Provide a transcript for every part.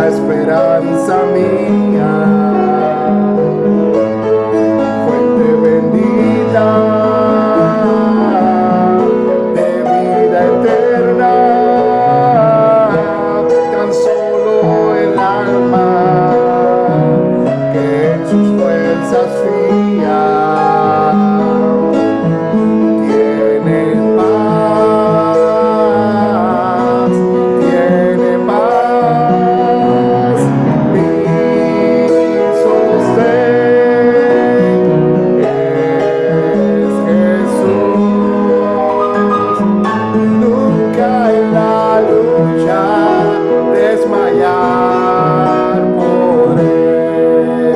Esperanza mía, fuente bendita de vida eterna, tan solo el alma que en sus fuerzas fía tiene paz, tiene paz. Desmayar por él,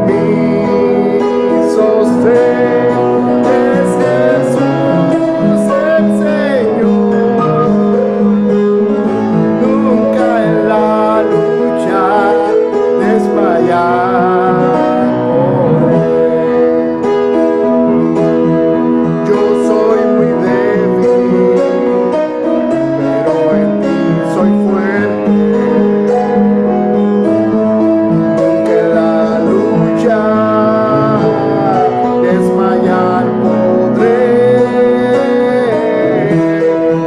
mi sostén es Jesús el Señor. Nunca en la lucha desmayar por él. Yo soy muy débil, pero en ti soy fuerte. Nunca en la lucha desmayar podré.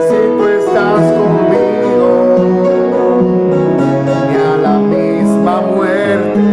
Si tú estás conmigo, ni a la misma muerte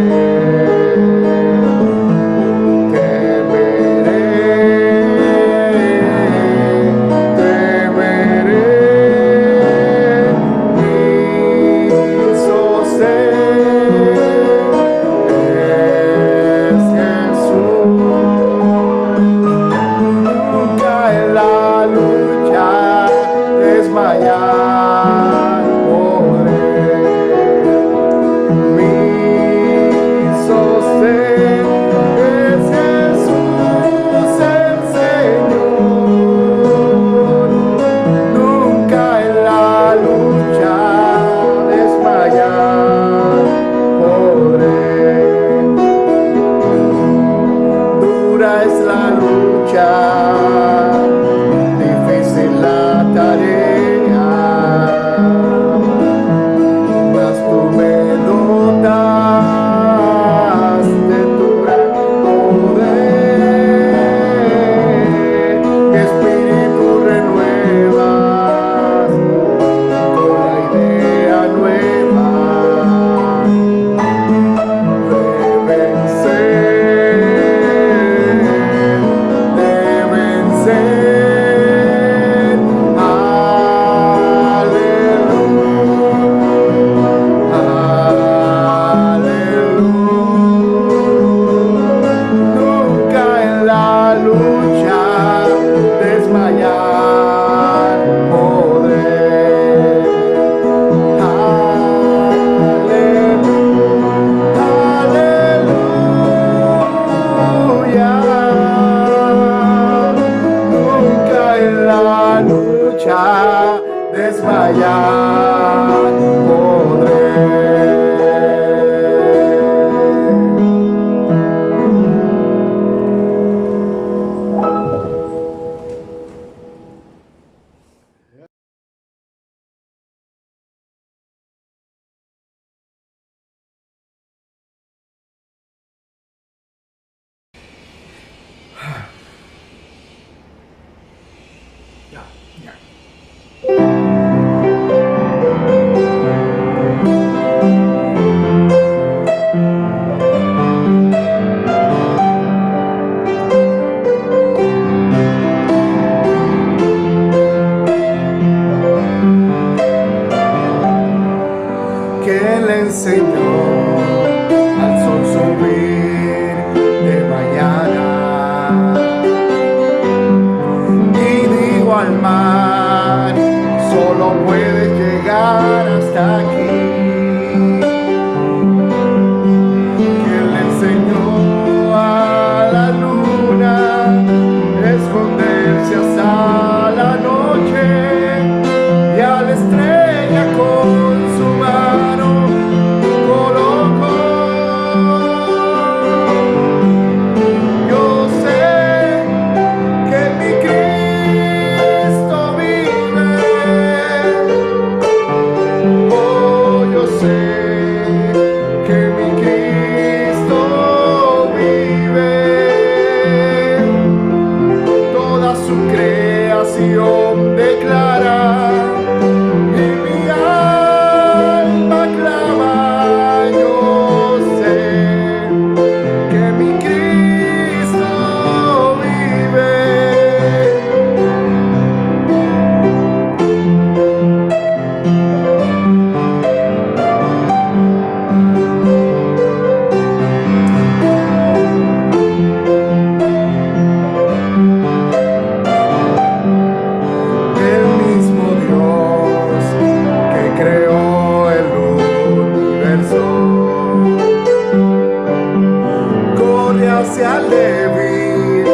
fortalece al débil,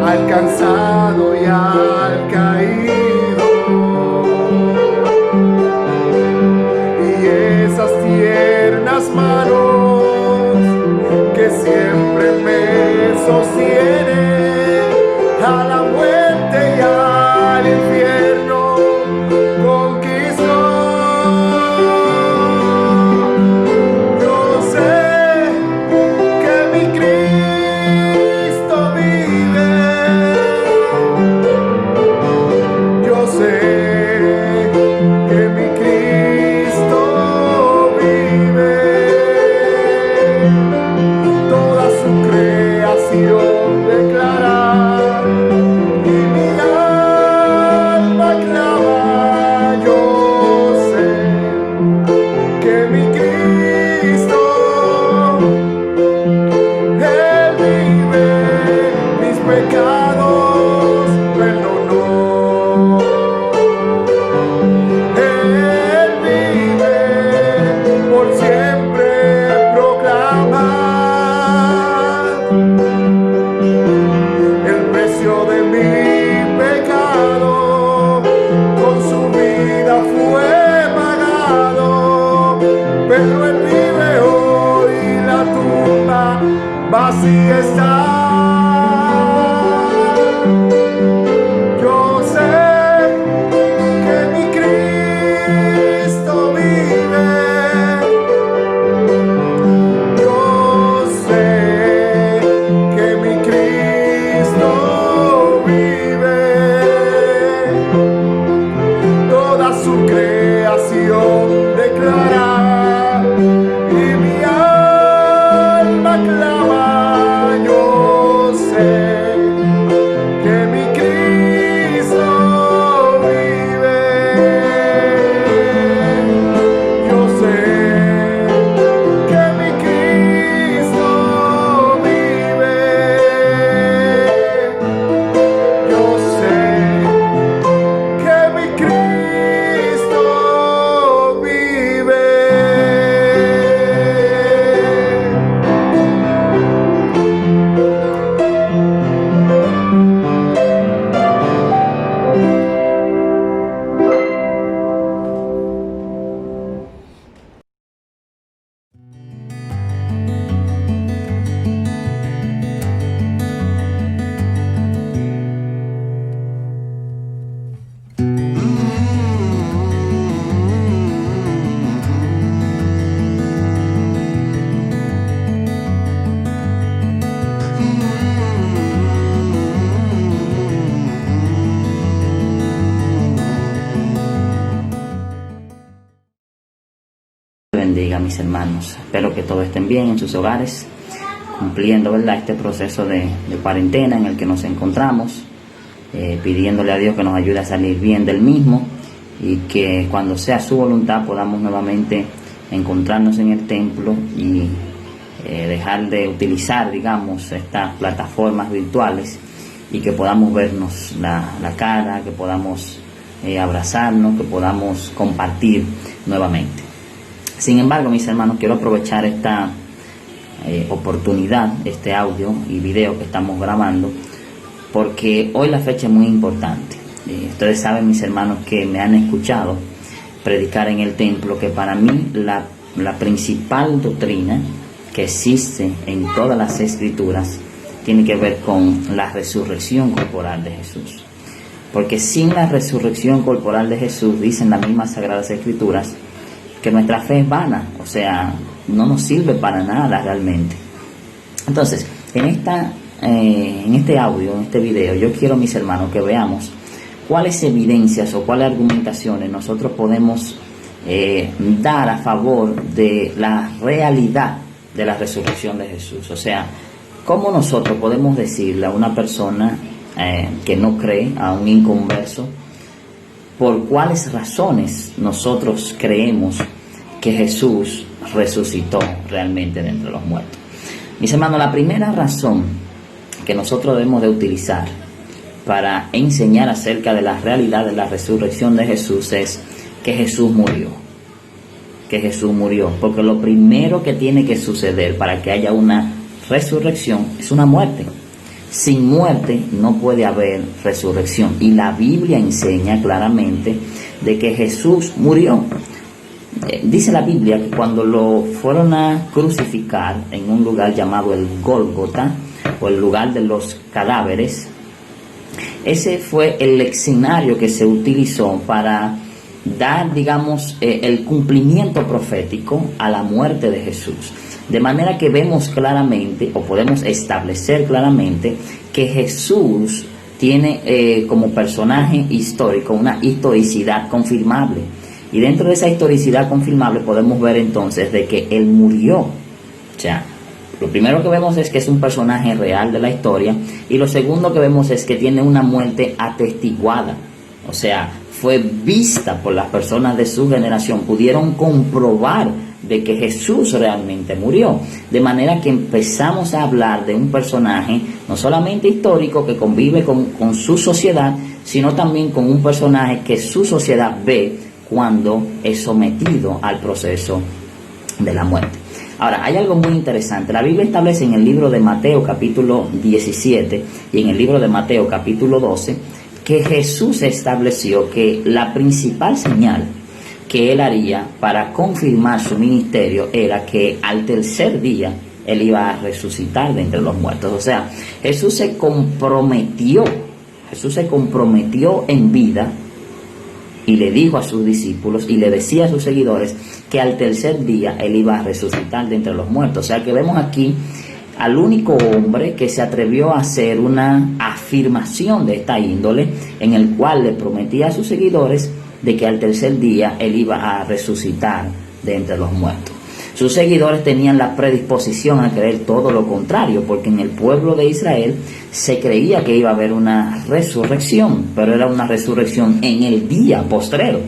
al cansado y al caído. Y esas tiernas manos que siempre me sostienen a la muerte y al infierno conquistó. Yo sé que mi Cristo vive. Yo sé que mi Cristo vive. Toda su creación declara y mi alma clama. Yo sé que mi Cristo, Él vive, mis pecados perdonó. Él vive, por siempre proclama. El precio de mi pecado con su vida fue pagado, pero Él vive hoy, la tumba vacía está. Yo sé que mi Cristo vive. Yo sé que mi Cristo vive. Toda su creación declara y mi alma clama. Yo sé que mi Cristo vive. Yo sé que mi Cristo vive. Yo sé que mi Cristo vive. Bendiga, mis hermanos. Espero que todos estén bien en sus hogares, cumpliendo, ¿verdad?, este proceso de cuarentena en el que nos encontramos, pidiéndole a Dios que nos ayude a salir bien del mismo y que cuando sea su voluntad podamos nuevamente encontrarnos en el templo y dejar de utilizar, digamos, estas plataformas virtuales y que podamos vernos la cara, que podamos abrazarnos, que podamos compartir nuevamente. Sin embargo, mis hermanos, quiero aprovechar esta oportunidad, este audio y video que estamos grabando, porque hoy la fecha es muy importante. Ustedes saben, mis hermanos, que me han escuchado predicar en el templo, que para mí la principal doctrina que existe en todas las escrituras tiene que ver con la resurrección corporal de Jesús. Porque sin la resurrección corporal de Jesús, dicen las mismas Sagradas Escrituras, que nuestra fe es vana, o sea, no nos sirve para nada realmente. Entonces, en este audio, en este video, yo quiero, mis hermanos, que veamos cuáles evidencias o cuáles argumentaciones nosotros podemos dar a favor de la realidad de la resurrección de Jesús. O sea, cómo nosotros podemos decirle a una persona que no cree, a un inconverso, por cuáles razones nosotros creemos que Jesús resucitó realmente de entre los muertos. Mis hermanos, la primera razón que nosotros debemos de utilizar para enseñar acerca de la realidad de la resurrección de Jesús es que Jesús murió. Que Jesús murió. Porque lo primero que tiene que suceder para que haya una resurrección es una muerte. Sin muerte no puede haber resurrección. Y la Biblia enseña claramente de que Jesús murió. Dice la Biblia que cuando lo fueron a crucificar en un lugar llamado el Gólgota, o el lugar de los cadáveres, ese fue el escenario que se utilizó para dar, digamos, el cumplimiento profético a la muerte de Jesús. De manera que vemos claramente, o podemos establecer claramente, que Jesús tiene como personaje histórico una historicidad confirmable. Y dentro de esa historicidad confirmable podemos ver entonces de que Él murió. O sea, lo primero que vemos es que es un personaje real de la historia, y lo segundo que vemos es que tiene una muerte atestiguada. O sea, fue vista por las personas de su generación, pudieron comprobar de que Jesús realmente murió. De manera que empezamos a hablar de un personaje no solamente histórico que convive con su sociedad, sino también con un personaje que su sociedad ve cuando es sometido al proceso de la muerte. Ahora, hay algo muy interesante. La Biblia establece en el libro de Mateo capítulo 17 y en el libro de Mateo capítulo 12 que Jesús estableció que la principal señal que Él haría para confirmar su ministerio era que al tercer día Él iba a resucitar de entre los muertos. O sea, Jesús se comprometió en vida, y le dijo a sus discípulos y le decía a sus seguidores que al tercer día Él iba a resucitar de entre los muertos. O sea que vemos aquí al único hombre que se atrevió a hacer una afirmación de esta índole, en el cual le prometía a sus seguidores de que al tercer día Él iba a resucitar de entre los muertos. Sus seguidores tenían la predisposición a creer todo lo contrario, porque en el pueblo de Israel se creía que iba a haber una resurrección, pero era una resurrección en el día postrero.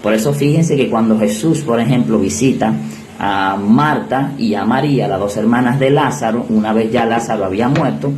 Por eso fíjense que cuando Jesús, por ejemplo, visita a Marta y a María, las dos hermanas de Lázaro, una vez ya Lázaro había muerto,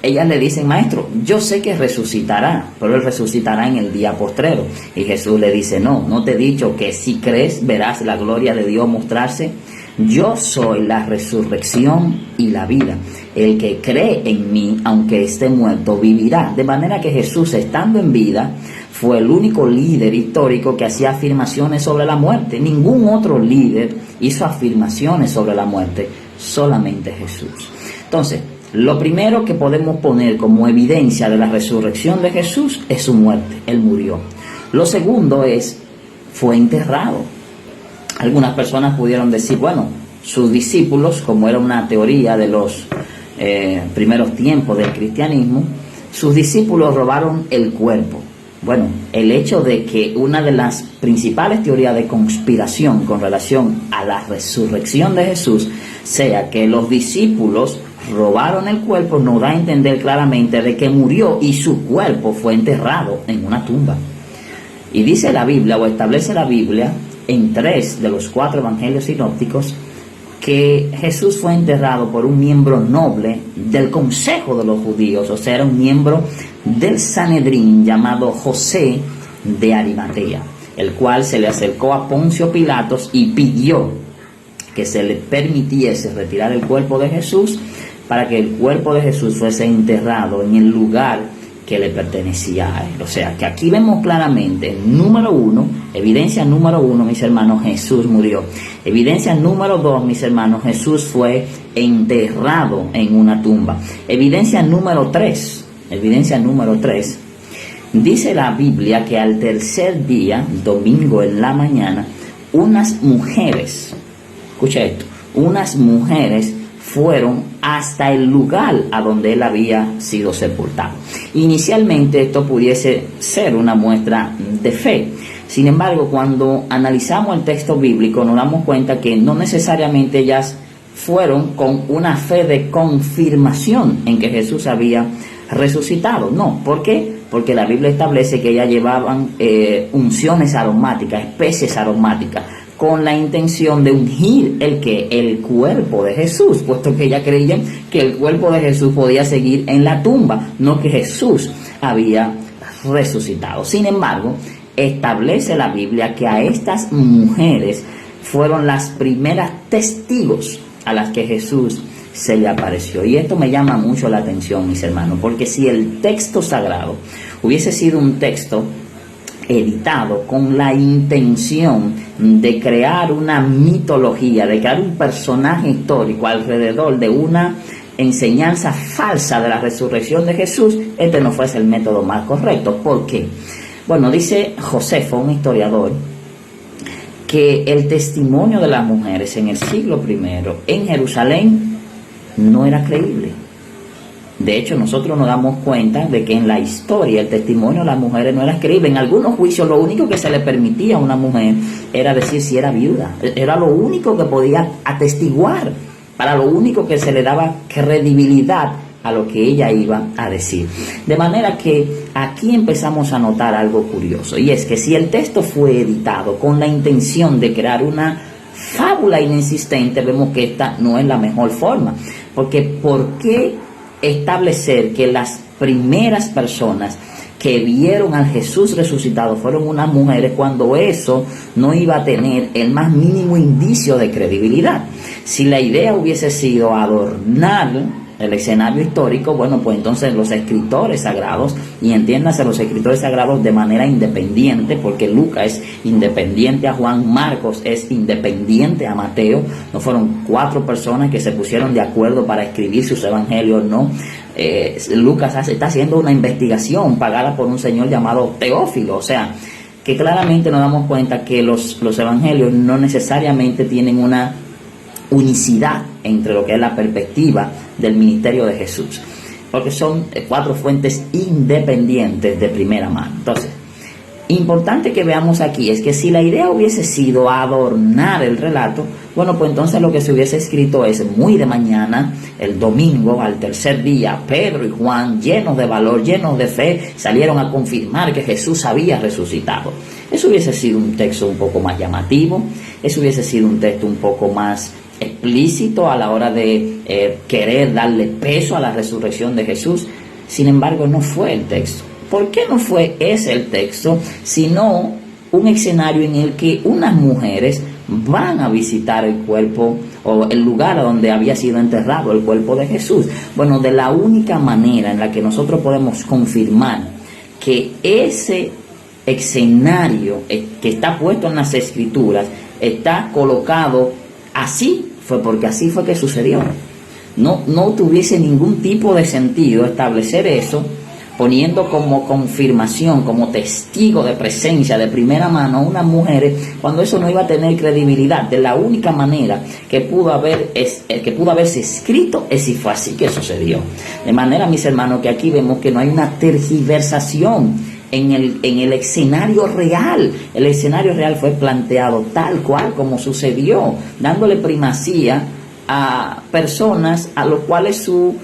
ellas le dicen: Maestro, yo sé que resucitará, pero Él resucitará en el día postrero. Y Jesús le dice: no te he dicho que si crees verás la gloria de Dios mostrarse. Yo soy la resurrección y la vida. El que cree en mí, aunque esté muerto, vivirá. De manera que Jesús, estando en vida, fue el único líder histórico que hacía afirmaciones sobre la muerte. Ningún otro líder hizo afirmaciones sobre la muerte, solamente Jesús. Entonces, lo primero que podemos poner como evidencia de la resurrección de Jesús es su muerte. Él murió. Lo segundo es, fue enterrado. Algunas personas pudieron decir, bueno, sus discípulos, como era una teoría de los primeros tiempos del cristianismo, sus discípulos robaron el cuerpo. Bueno, el hecho de que una de las principales teorías de conspiración con relación a la resurrección de Jesús sea que los discípulos robaron el cuerpo, nos da a entender claramente de que murió y su cuerpo fue enterrado en una tumba. Y dice la Biblia, o establece la Biblia en 3 de los 4 evangelios sinópticos, que Jesús fue enterrado por un miembro noble del consejo de los judíos, o sea, era un miembro del Sanedrín llamado José de Arimatea, el cual se le acercó a Poncio Pilatos y pidió que se le permitiese retirar el cuerpo de Jesús, para que el cuerpo de Jesús fuese enterrado en el lugar que le pertenecía a él. O sea, que aquí vemos claramente, número 1, evidencia número 1, mis hermanos, Jesús murió. Evidencia número 2, mis hermanos, Jesús fue enterrado en una tumba. Evidencia número 3, dice la Biblia que al tercer día, domingo en la mañana, unas mujeres, escucha esto, unas mujeres fueron hasta el lugar a donde él había sido sepultado. Inicialmente esto pudiese ser una muestra de fe. Sin embargo, cuando analizamos el texto bíblico nos damos cuenta que no necesariamente ellas fueron con una fe de confirmación en que Jesús había resucitado. No, ¿por qué? Porque la Biblia establece que ellas llevaban unciones aromáticas, especies aromáticas, con la intención de ungir el cuerpo de Jesús, puesto que ellas creían que el cuerpo de Jesús podía seguir en la tumba, no que Jesús había resucitado. Sin embargo, establece la Biblia que a estas mujeres fueron las primeras testigos a las que Jesús se le apareció. Y esto me llama mucho la atención, mis hermanos, porque si el texto sagrado hubiese sido un texto editado con la intención de crear una mitología, de crear un personaje histórico alrededor de una enseñanza falsa de la resurrección de Jesús, este no fuese el método más correcto. ¿Por qué? Bueno, dice Josefo, un historiador, que el testimonio de las mujeres en el siglo I en Jerusalén no era creíble. De hecho, nosotros nos damos cuenta de que en la historia el testimonio de las mujeres no era creíble. En algunos juicios lo único que se le permitía a una mujer era decir si era viuda. Era lo único que podía atestiguar, para lo único que se le daba credibilidad a lo que ella iba a decir. De manera que aquí empezamos a notar algo curioso, y es que si el texto fue editado con la intención de crear una fábula inexistente, vemos que esta no es la mejor forma. Porque ¿por qué establecer que las primeras personas que vieron al Jesús resucitado fueron unas mujeres, cuando eso no iba a tener el más mínimo indicio de credibilidad? Si la idea hubiese sido adornar el escenario histórico, bueno, pues entonces los escritores sagrados, y entiéndase los escritores sagrados de manera independiente, porque Lucas es independiente a Juan, Marcos es independiente a Mateo, no fueron 4 personas que se pusieron de acuerdo para escribir sus evangelios, no. Lucas está haciendo una investigación pagada por un señor llamado Teófilo, o sea, que claramente nos damos cuenta que los evangelios no necesariamente tienen una unicidad entre lo que es la perspectiva del ministerio de Jesús, porque son 4 fuentes independientes de primera mano. Entonces, importante que veamos aquí es que si la idea hubiese sido adornar el relato, bueno, pues entonces lo que se hubiese escrito es: muy de mañana, el domingo, al tercer día, Pedro y Juan, llenos de valor, llenos de fe, salieron a confirmar que Jesús había resucitado. Eso hubiese sido un texto un poco más llamativo, eso hubiese sido un texto un poco más explícito a la hora de querer darle peso a la resurrección de Jesús. Sin embargo, no fue el texto. ¿Por qué no fue ese el texto? Sino un escenario en el que unas mujeres van a visitar el cuerpo o el lugar donde había sido enterrado el cuerpo de Jesús. Bueno, de la única manera en la que nosotros podemos confirmar que ese escenario que está puesto en las Escrituras está colocado así, fue porque así fue que sucedió. No tuviese ningún tipo de sentido establecer eso poniendo como confirmación, como testigo de presencia de primera mano a unas mujeres, cuando eso no iba a tener credibilidad. De la única manera que pudo haberse escrito es si fue así que sucedió. De manera, mis hermanos, que aquí vemos que no hay una tergiversación en el escenario real. El escenario real fue planteado tal cual como sucedió, dándole primacía a personas a los cuales su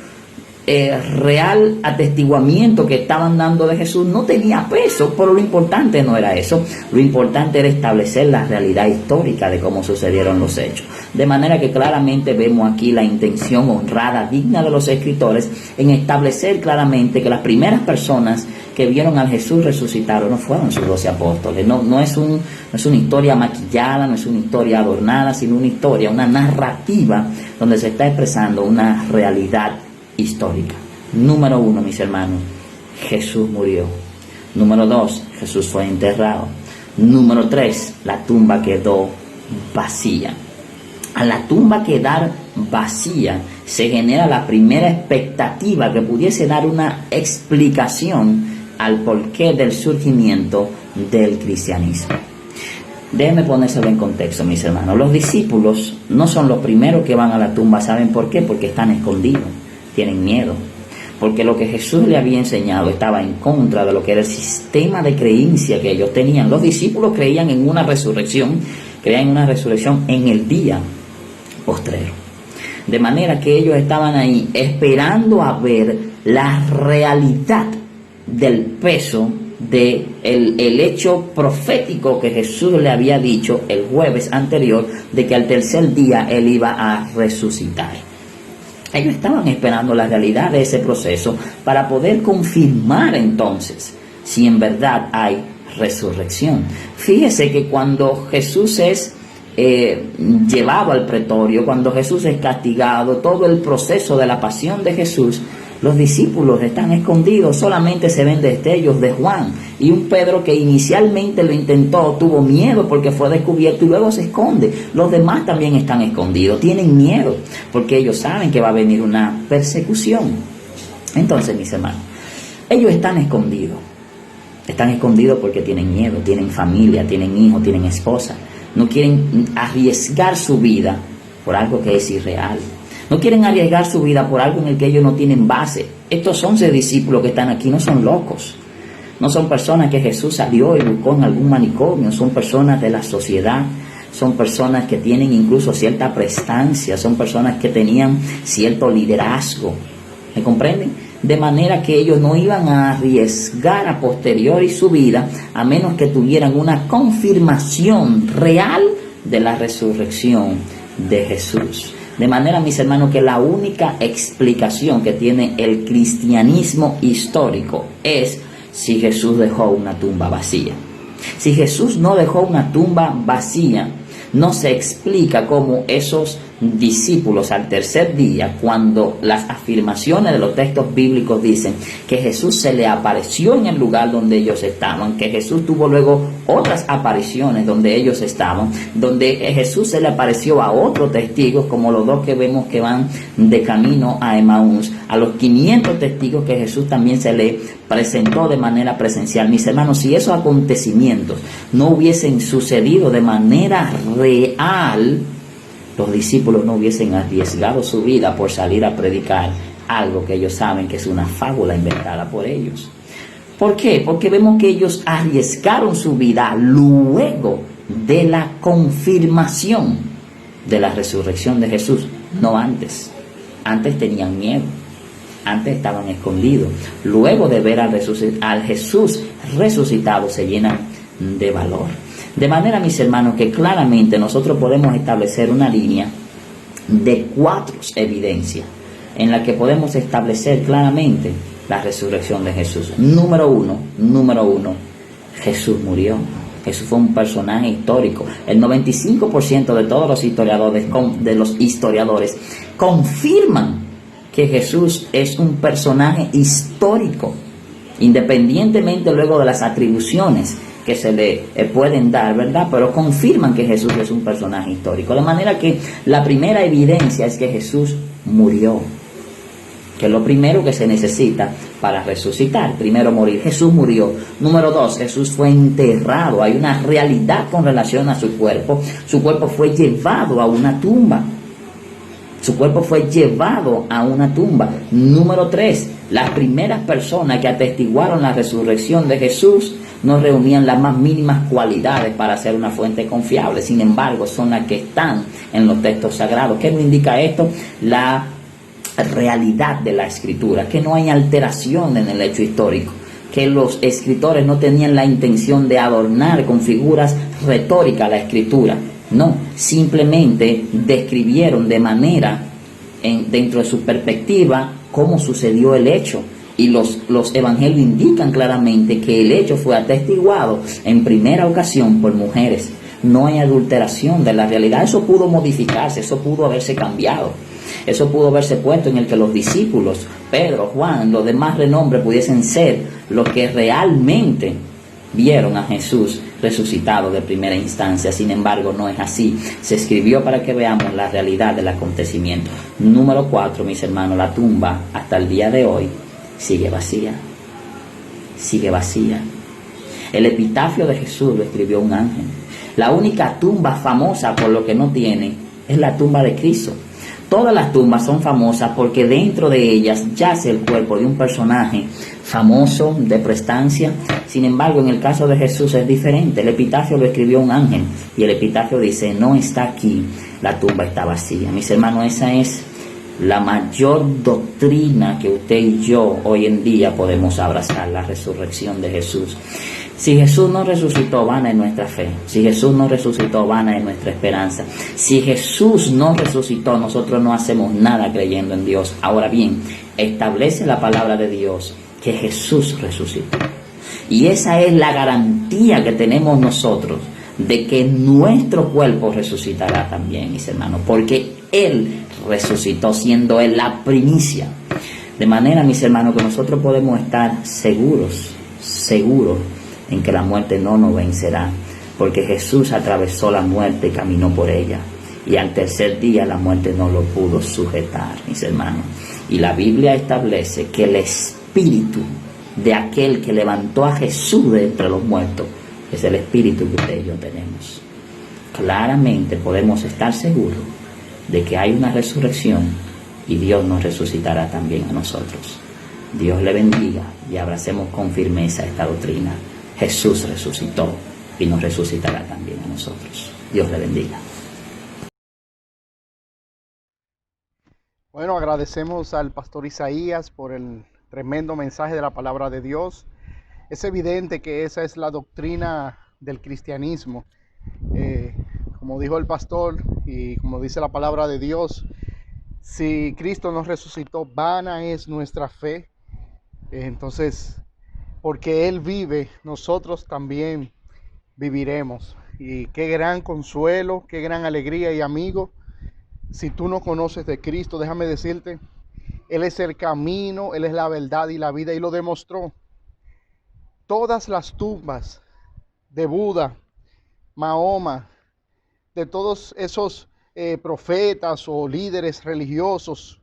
real atestiguamiento que estaban dando de Jesús no tenía peso, pero lo importante no era eso. Lo importante era establecer la realidad histórica de cómo sucedieron los hechos. De manera que claramente vemos aquí la intención honrada, digna de los escritores, en establecer claramente que las primeras personas que vieron al Jesús resucitado no fueron sus 12 apóstoles. No es una historia maquillada, no es una historia adornada, sino una historia, una narrativa donde se está expresando una realidad histórica. Número 1, mis hermanos, Jesús murió. Número 2, Jesús fue enterrado. Número 3, la tumba quedó vacía. A la tumba quedar vacía se genera la primera expectativa que pudiese dar una explicación al porqué del surgimiento del cristianismo. Déjenme ponérselo en contexto, mis hermanos. Los discípulos no son los primeros que van a la tumba. ¿Saben por qué? Porque están escondidos, tienen miedo, porque lo que Jesús le había enseñado estaba en contra de lo que era el sistema de creencia que ellos tenían. Los discípulos creían en una resurrección, en el día postrero. De manera que ellos estaban ahí esperando a ver la realidad del peso de el hecho profético que Jesús le había dicho el jueves anterior, de que al tercer día Él iba a resucitar. Ellos estaban esperando la realidad de ese proceso para poder confirmar entonces si en verdad hay resurrección. Fíjese que cuando Jesús es llevado al pretorio, cuando Jesús es castigado, todo el proceso de la pasión de Jesús, los discípulos están escondidos, solamente se ven destellos de Juan y un Pedro que inicialmente lo intentó, tuvo miedo porque fue descubierto y luego se esconde. Los demás también están escondidos, tienen miedo porque ellos saben que va a venir una persecución. Entonces, mis hermanos, ellos están escondidos porque tienen miedo, tienen familia, tienen hijos, tienen esposa. No quieren arriesgar su vida por algo que es irreal. No quieren arriesgar su vida por algo en el que ellos no tienen base. Estos 11 discípulos que están aquí no son locos. No son personas que Jesús salió y buscó en algún manicomio. Son personas de la sociedad. Son personas que tienen incluso cierta prestancia. Son personas que tenían cierto liderazgo. ¿Me comprenden? De manera que ellos no iban a arriesgar a posteriori su vida a menos que tuvieran una confirmación real de la resurrección de Jesús. De manera, mis hermanos, que la única explicación que tiene el cristianismo histórico es si Jesús dejó una tumba vacía. Si Jesús no dejó una tumba vacía, no se explica cómo esos discípulos al tercer día, cuando las afirmaciones de los textos bíblicos dicen que Jesús se le apareció en el lugar donde ellos estaban, que Jesús tuvo luego otras apariciones donde ellos estaban, donde Jesús se le apareció a otros testigos, como los dos que vemos que van de camino a Emaús, a los 500 testigos que Jesús también se le presentó de manera presencial. Mis hermanos, si esos acontecimientos no hubiesen sucedido de manera real, los discípulos no hubiesen arriesgado su vida por salir a predicar algo que ellos saben que es una fábula inventada por ellos. ¿Por qué? Porque vemos que ellos arriesgaron su vida luego de la confirmación de la resurrección de Jesús, no antes. Antes tenían miedo, antes estaban escondidos. Luego de ver al Jesús resucitado se llenan de valor. De manera, mis hermanos, que claramente nosotros podemos establecer una línea de 4 evidencias en la que podemos establecer claramente la resurrección de Jesús. Número uno, Jesús murió. Jesús fue un personaje histórico. El 95% de todos los historiadores confirman que Jesús es un personaje histórico, independientemente luego de las atribuciones que se le pueden dar, ¿verdad? Pero confirman que Jesús es un personaje histórico. De manera que la primera evidencia es que Jesús murió, que es lo primero que se necesita para resucitar. Primero morir. Jesús murió. Número 2, Jesús fue enterrado. Hay una realidad con relación a su cuerpo. Su cuerpo fue llevado a una tumba. Su cuerpo fue llevado a una tumba. Número 3, las primeras personas que atestiguaron la resurrección de Jesús no reunían las más mínimas cualidades para ser una fuente confiable. Sin embargo, son las que están en los textos sagrados. ¿Qué nos indica esto? La realidad de la escritura, que no hay alteración en el hecho histórico, que los escritores no tenían la intención de adornar con figuras retóricas la escritura. No, simplemente describieron de manera, dentro de su perspectiva, cómo sucedió el hecho. Y los evangelios indican claramente que el hecho fue atestiguado en primera ocasión por mujeres. No hay adulteración de la realidad. Eso pudo modificarse, eso pudo haberse cambiado. Eso pudo haberse puesto en el que los discípulos, Pedro, Juan, los demás renombre pudiesen ser los que realmente vieron a Jesús resucitado de primera instancia. Sin embargo, no es así. Se escribió para que veamos la realidad del acontecimiento. Número 4, mis hermanos, la tumba hasta el día de hoy sigue vacía. Sigue vacía. El epitafio de Jesús lo escribió un ángel. La única tumba famosa por lo que no tiene es la tumba de Cristo. Todas las tumbas son famosas porque dentro de ellas yace el cuerpo de un personaje famoso, de prestancia. Sin embargo, en el caso de Jesús es diferente. El epitafio lo escribió un ángel y el epitafio dice: no está aquí, la tumba está vacía. Mis hermanos, esa es la mayor doctrina que usted y yo hoy en día podemos abrazar, la resurrección de Jesús. Si Jesús no resucitó, vana es nuestra fe. Si Jesús no resucitó, vana es nuestra esperanza. Si Jesús no resucitó, nosotros no hacemos nada creyendo en Dios. Ahora bien, establece la palabra de Dios que Jesús resucitó. Y esa es la garantía que tenemos nosotros de que nuestro cuerpo resucitará también, mis hermanos, porque Él resucitó, siendo Él la primicia. De manera, mis hermanos, que nosotros podemos estar seguros en que la muerte no nos vencerá, porque Jesús atravesó la muerte y caminó por ella, y al tercer día la muerte no lo pudo sujetar, mis hermanos. Y la Biblia establece que el espíritu de aquel que levantó a Jesús de entre los muertos es el espíritu que usted y yo tenemos. Claramente podemos estar seguros de que hay una resurrección y Dios nos resucitará también a nosotros. Dios le bendiga y abracemos con firmeza esta doctrina. Jesús resucitó y nos resucitará también a nosotros. Dios le bendiga. Bueno, agradecemos al pastor Isaías por el tremendo mensaje de la palabra de Dios. Es evidente que esa es la doctrina del cristianismo. Como dijo el pastor y como dice la palabra de Dios, si Cristo nos resucitó, vana es nuestra fe. Entonces, porque Él vive, nosotros también viviremos. Y qué gran consuelo, qué gran alegría y amigo. Si tú no conoces de Cristo, déjame decirte, Él es el camino, Él es la verdad y la vida, y lo demostró. Todas las tumbas de Buda, Mahoma, de todos esos profetas o líderes religiosos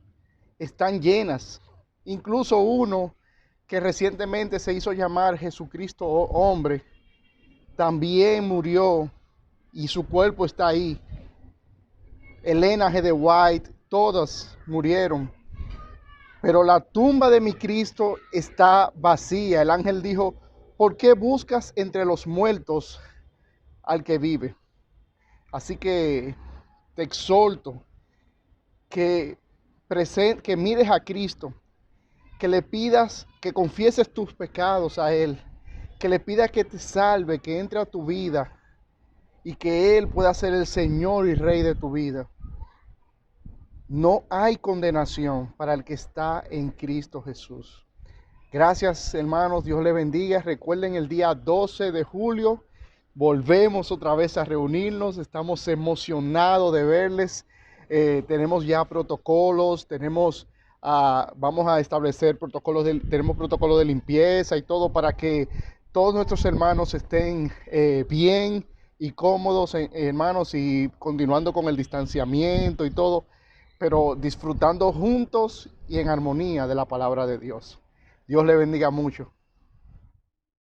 están llenas. Incluso uno que recientemente se hizo llamar Jesucristo hombre, también murió y su cuerpo está ahí. Elena G. de White, todas murieron. Pero la tumba de mi Cristo está vacía. El ángel dijo, ¿por qué buscas entre los muertos al que vive? Así que te exhorto que mires a Cristo, que le pidas, que confieses tus pecados a Él, que le pidas que te salve, que entre a tu vida y que Él pueda ser el Señor y Rey de tu vida. No hay condenación para el que está en Cristo Jesús. Gracias, hermanos. Dios les bendiga. Recuerden, el día 12 de julio volvemos otra vez a reunirnos. Estamos emocionados de verles. Tenemos ya protocolos. Vamos a establecer tenemos protocolos de limpieza y todo para que todos nuestros hermanos estén bien y cómodos, hermanos, y continuando con el distanciamiento y todo, pero disfrutando juntos y en armonía de la palabra de Dios. Dios le bendiga mucho.